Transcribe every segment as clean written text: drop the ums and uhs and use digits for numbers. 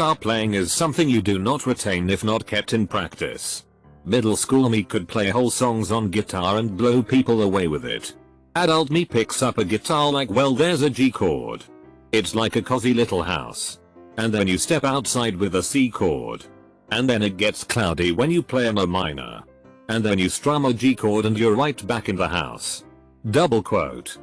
Guitar playing is something you do not retain if not kept in practice. Middle school me could play whole songs on guitar and blow people away with it. Adult me picks up a guitar like, well, there's a G chord. It's like a cozy little house. And then you step outside with a C chord. And then it gets cloudy when you play a A minor. And then you strum a G chord and you're right back in the house. Double quote.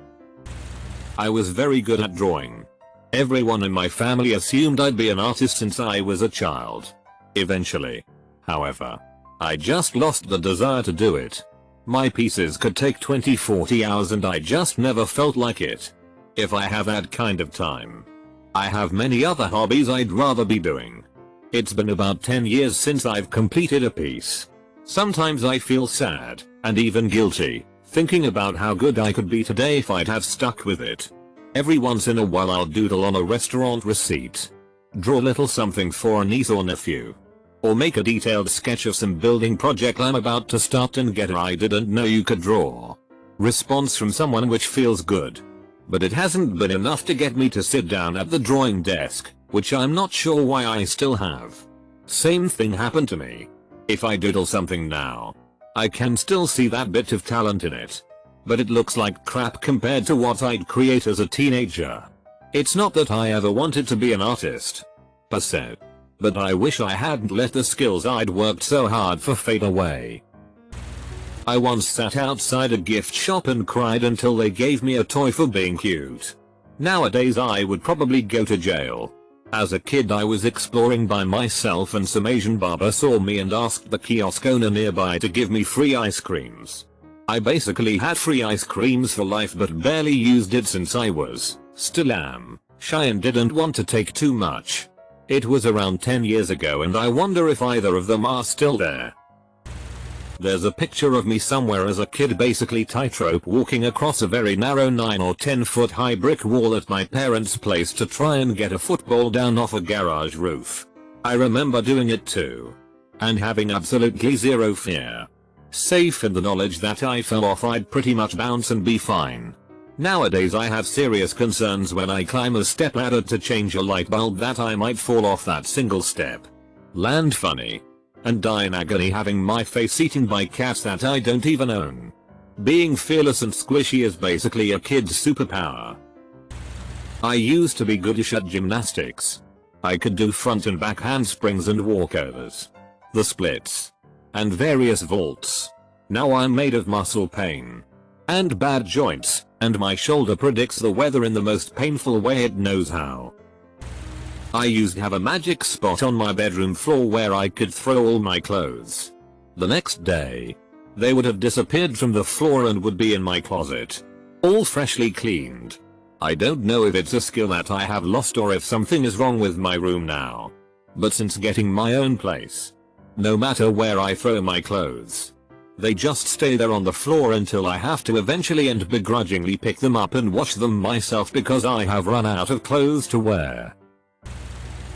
I was very good at drawing. Everyone in my family assumed I'd be an artist since I was a child. Eventually, however, I just lost the desire to do it. My pieces could take 20-40 hours and I just never felt like it. If I have that kind of time, I have many other hobbies I'd rather be doing. It's been about 10 years since I've completed a piece. Sometimes I feel sad, and even guilty, thinking about how good I could be today if I'd have stuck with it. Every once in a while I'll doodle on a restaurant receipt. Draw a little something for a niece or nephew. Or make a detailed sketch of some building project I'm about to start and get I didn't know you could draw. Response from someone which feels good. But it hasn't been enough to get me to sit down at the drawing desk, which I'm not sure why I still have. Same thing happened to me. If I doodle something now, I can still see that bit of talent in it. But it looks like crap compared to what I'd create as a teenager. It's not that I ever wanted to be an artist, per se, but I wish I hadn't let the skills I'd worked so hard for fade away. I once sat outside a gift shop and cried until they gave me a toy for being cute. Nowadays I would probably go to jail. As a kid I was exploring by myself and some Asian barber saw me and asked the kiosk owner nearby to give me free ice creams. I basically had free ice creams for life but barely used it since I still am, shy and didn't want to take too much. It was around 10 years ago and I wonder if either of them are still there. There's a picture of me somewhere as a kid basically tightrope walking across a very narrow 9 or 10 foot high brick wall at my parents' place to try and get a football down off a garage roof. I remember doing it too. And having absolutely zero fear. Safe in the knowledge that I fell off I'd pretty much bounce and be fine. Nowadays I have serious concerns when I climb a stepladder to change a light bulb that I might fall off that single step, land funny, and die in agony having my face eaten by cats that I don't even own. Being fearless and squishy is basically a kid's superpower. I used to be goodish at gymnastics. I could do front and back handsprings and walkovers, the splits, and various vaults. Now I'm made of muscle pain and bad joints, and my shoulder predicts the weather in the most painful way it knows how. I used to have a magic spot on my bedroom floor where I could throw all my clothes. The next day, they would have disappeared from the floor and would be in my closet, all freshly cleaned. I don't know if it's a skill that I have lost or if something is wrong with my room now. But since getting my own place, no matter where I throw my clothes, they just stay there on the floor until I have to eventually and begrudgingly pick them up and wash them myself because I have run out of clothes to wear.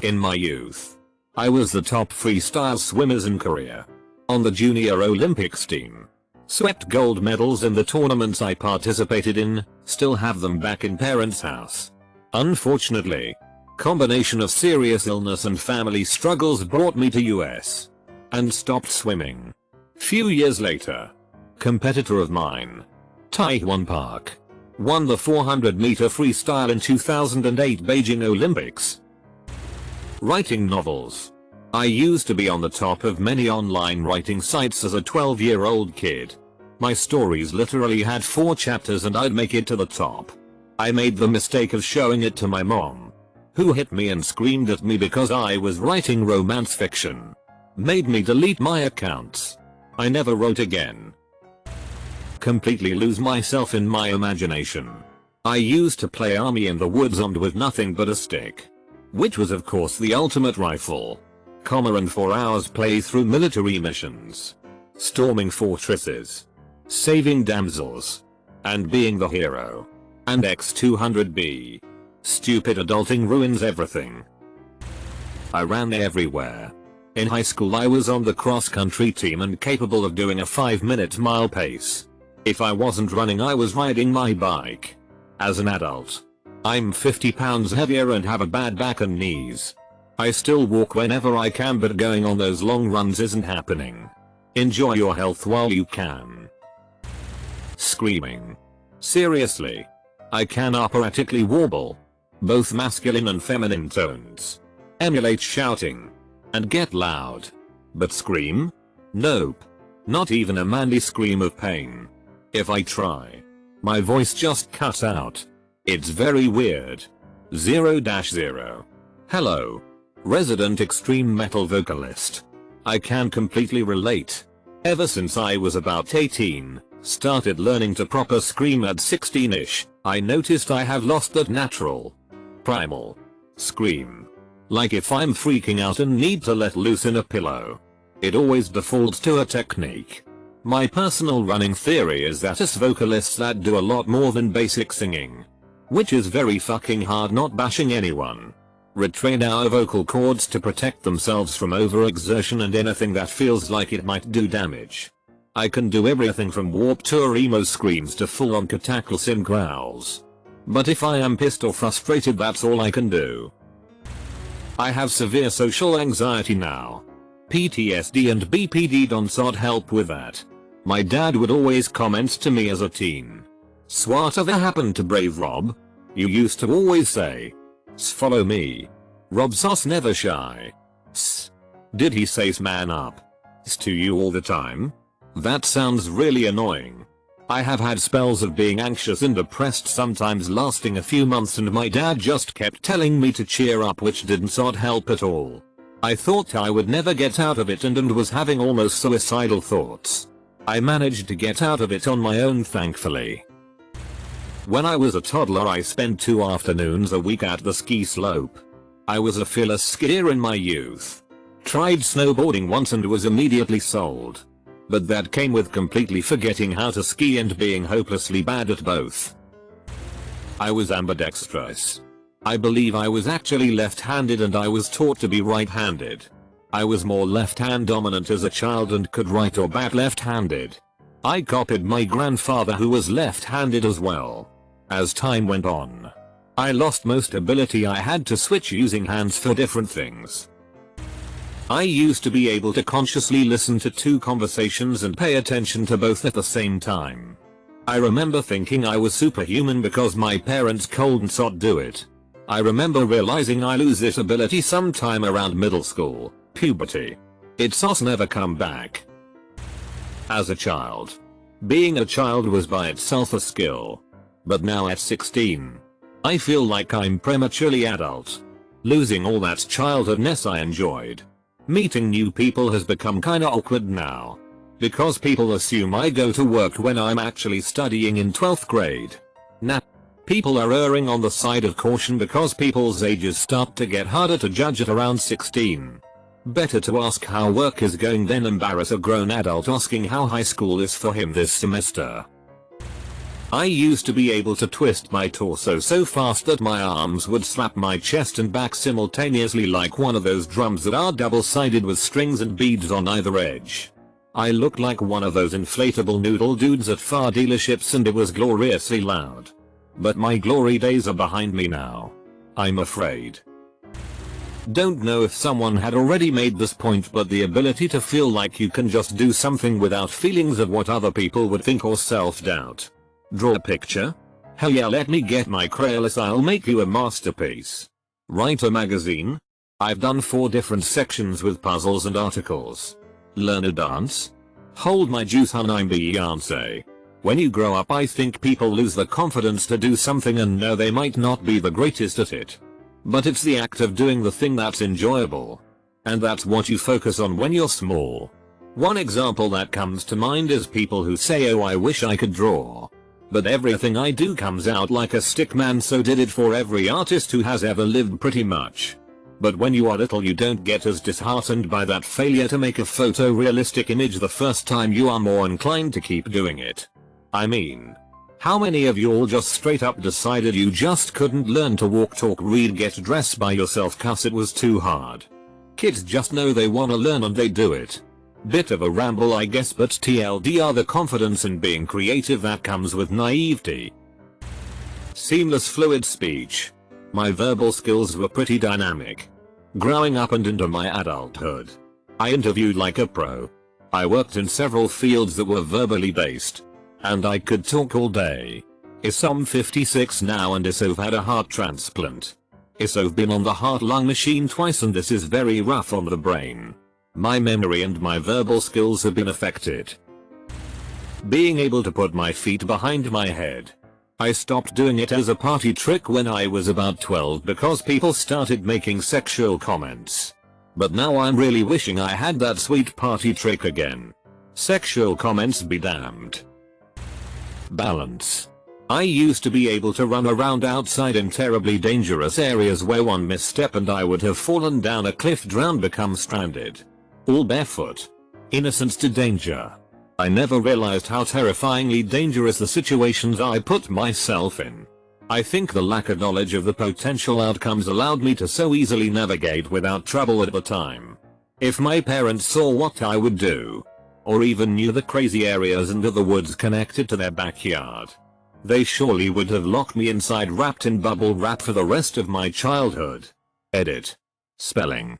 In my youth, I was the top freestyle swimmers in Korea. On the Junior Olympics team. Swept gold medals in the tournaments I participated in, still have them back in parents' house. Unfortunately, combination of serious illness and family struggles brought me to US. And stopped swimming. Few years later, competitor of mine, Taehyun Park, won the 400 meter freestyle in 2008 Beijing Olympics. Writing novels. I used to be on the top of many online writing sites as a 12-year-old kid. My stories literally had 4 chapters and I'd make it to the top. I made the mistake of showing it to my mom, who hit me and screamed at me because I was writing romance fiction. Made me delete my accounts. I never wrote again. Completely lose myself in my imagination. I used to play army in the woods armed with nothing but a stick, which was of course the ultimate rifle. And 4 hours play through military missions, storming fortresses, saving damsels, and being the hero. And X200B. Stupid adulting ruins everything. I ran everywhere. In high school I was on the cross-country team and capable of doing a 5-minute mile pace. If I wasn't running I was riding my bike. As an adult, I'm 50 pounds heavier and have a bad back and knees. I still walk whenever I can, but going on those long runs isn't happening. Enjoy your health while you can. Screaming. Seriously. I can operatically warble. Both masculine and feminine tones. Emulate shouting. And get loud. But scream? Nope. Not even a manly scream of pain. If I try, my voice just cuts out. It's very weird. 0-0. Hello. Resident extreme metal vocalist. I can completely relate. Ever since I was about 18, started learning to proper scream at 16ish, I noticed I have lost that natural, primal scream. Like if I'm freaking out and need to let loose in a pillow. It always defaults to a technique. My personal running theory is that us vocalists that do a lot more than basic singing. Which is very fucking hard, not bashing anyone. Retrain our vocal cords to protect themselves from overexertion and anything that feels like it might do damage. I can do everything from Warped Tour emo screams to full on cataclysm growls. But if I am pissed or frustrated, that's all I can do. I have severe social anxiety now. PTSD and BPD don't sort help with that. My dad would always comment to me as a teen. "Whatever happened to brave Rob? You used to always say, follow me. Rob sauce never shy. Did he say man up? To you all the time? That sounds really annoying. I have had spells of being anxious and depressed, sometimes lasting a few months, and my dad just kept telling me to cheer up, which didn't sort help at all. I thought I would never get out of it and was having almost suicidal thoughts. I managed to get out of it on my own, thankfully. When I was a toddler, I spent 2 afternoons a week at the ski slope. I was a fearless skier in my youth. Tried snowboarding once and was immediately sold. But that came with completely forgetting how to ski and being hopelessly bad at both. I was ambidextrous. I believe I was actually left-handed and I was taught to be right-handed. I was more left-hand dominant as a child and could right or bat left-handed. I copied my grandfather, who was left-handed as well. As time went on, I lost most ability I had to switch using hands for different things. I used to be able to consciously listen to 2 conversations and pay attention to both at the same time. I remember thinking I was superhuman because my parents couldn't sort do it. I remember realizing I lose this ability sometime around middle school, puberty. It's never come back. As a child, being a child was by itself a skill. But now at 16, I feel like I'm prematurely adult. Losing all that childhoodness I enjoyed. Meeting new people has become kinda awkward now. Because people assume I go to work when I'm actually studying in 12th grade. Nah. People are erring on the side of caution because people's ages start to get harder to judge at around 16. Better to ask how work is going than embarrass a grown adult asking how high school is for him this semester. I used to be able to twist my torso so fast that my arms would slap my chest and back simultaneously, like one of those drums that are double-sided with strings and beads on either edge. I looked like one of those inflatable noodle dudes at car dealerships, and it was gloriously loud. But my glory days are behind me now. I'm afraid. Don't know if someone had already made this point, but the ability to feel like you can just do something without feelings of what other people would think or self-doubt. Draw a picture? Hell yeah, let me get my Crayolas, I'll make you a masterpiece. Write a magazine? I've done 4 different sections with puzzles and articles. Learn a dance? Hold my juice, hun, I'm Beyonce. When you grow up, I think people lose the confidence to do something and know they might not be the greatest at it. But it's the act of doing the thing that's enjoyable. And that's what you focus on when you're small. One example that comes to mind is people who say, oh, I wish I could draw. But everything I do comes out like a stick man, so did it for every artist who has ever lived pretty much. But when you are little, you don't get as disheartened by that failure to make a photorealistic image the first time. You are more inclined to keep doing it. I mean, how many of you all just straight up decided you just couldn't learn to walk, talk, read, get dressed by yourself cause it was too hard? Kids just know they wanna learn and they do it. Bit of a ramble I guess, but TLDR, the confidence in being creative that comes with naivety. Seamless fluid speech. My verbal skills were pretty dynamic. Growing up and into my adulthood, I interviewed like a pro. I worked in several fields that were verbally based. And I could talk all day. I'm 56 now and I've had a heart transplant. I've been on the heart-lung machine twice and this is very rough on the brain. My memory and my verbal skills have been affected. Being able to put my feet behind my head. I stopped doing it as a party trick when I was about 12 because people started making sexual comments. But now I'm really wishing I had that sweet party trick again. Sexual comments be damned. Balance. I used to be able to run around outside in terribly dangerous areas where one misstep and I would have fallen down a cliff, drowned, become stranded. All barefoot. Innocence to danger. I never realized how terrifyingly dangerous the situations I put myself in. I think the lack of knowledge of the potential outcomes allowed me to so easily navigate without trouble at the time. If my parents saw what I would do, or even knew the crazy areas under the woods connected to their backyard, they surely would have locked me inside wrapped in bubble wrap for the rest of my childhood. Edit. Spelling.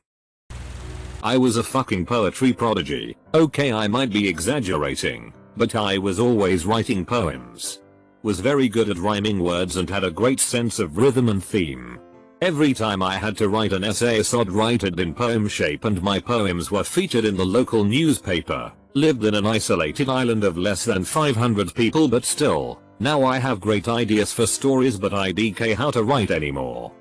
I was a fucking poetry prodigy. Okay, I might be exaggerating, but I was always writing poems. Was very good at rhyming words and had a great sense of rhythm and theme. Every time I had to write an essay, I'd write it in poem shape and my poems were featured in the local newspaper. Lived in an isolated island of less than 500 people, but still, now I have great ideas for stories but I DK how to write anymore.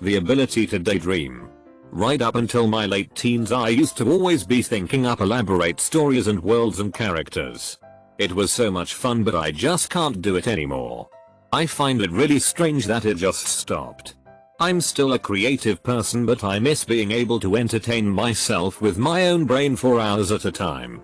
The ability to daydream. Right up until my late teens I used to always be thinking up elaborate stories and worlds and characters. It was so much fun but I just can't do it anymore. I find it really strange that it just stopped. I'm still a creative person but I miss being able to entertain myself with my own brain for hours at a time.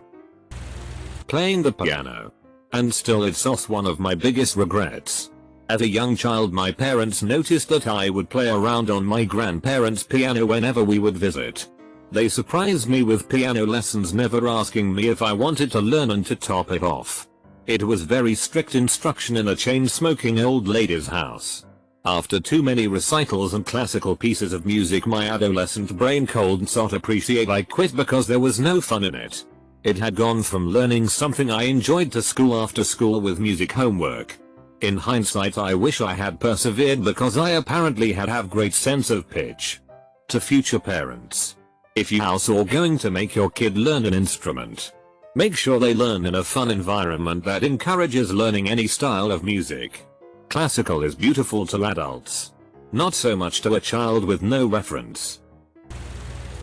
Playing the piano. And still it's one of my biggest regrets. As a young child my parents noticed that I would play around on my grandparents' piano whenever we would visit. They surprised me with piano lessons, never asking me if I wanted to learn, and to top it off, it was very strict instruction in a chain-smoking old lady's house. After too many recitals and classical pieces of music my adolescent brain could not appreciate, I quit because there was no fun in it. It had gone from learning something I enjoyed to school after school with music homework. In hindsight I wish I had persevered because I apparently have great sense of pitch. To future parents. If you are going to make your kid learn an instrument, make sure they learn in a fun environment that encourages learning any style of music. Classical is beautiful to adults. Not so much to a child with no reference.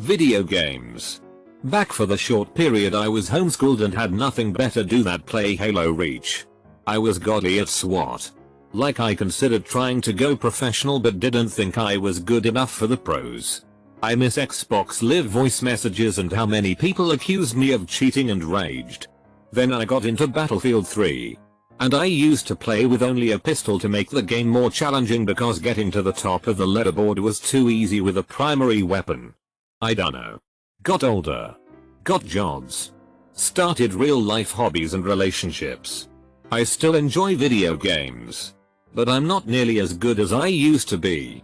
Video games. Back for the short period I was homeschooled and had nothing better to do than play Halo Reach. I was godly at SWAT. Like I considered trying to go professional but didn't think I was good enough for the pros. I miss Xbox Live voice messages and how many people accused me of cheating and raged. Then I got into Battlefield 3. And I used to play with only a pistol to make the game more challenging because getting to the top of the leaderboard was too easy with a primary weapon. I dunno. Got older. Got jobs. Started real life hobbies and relationships. I still enjoy video games. But I'm not nearly as good as I used to be.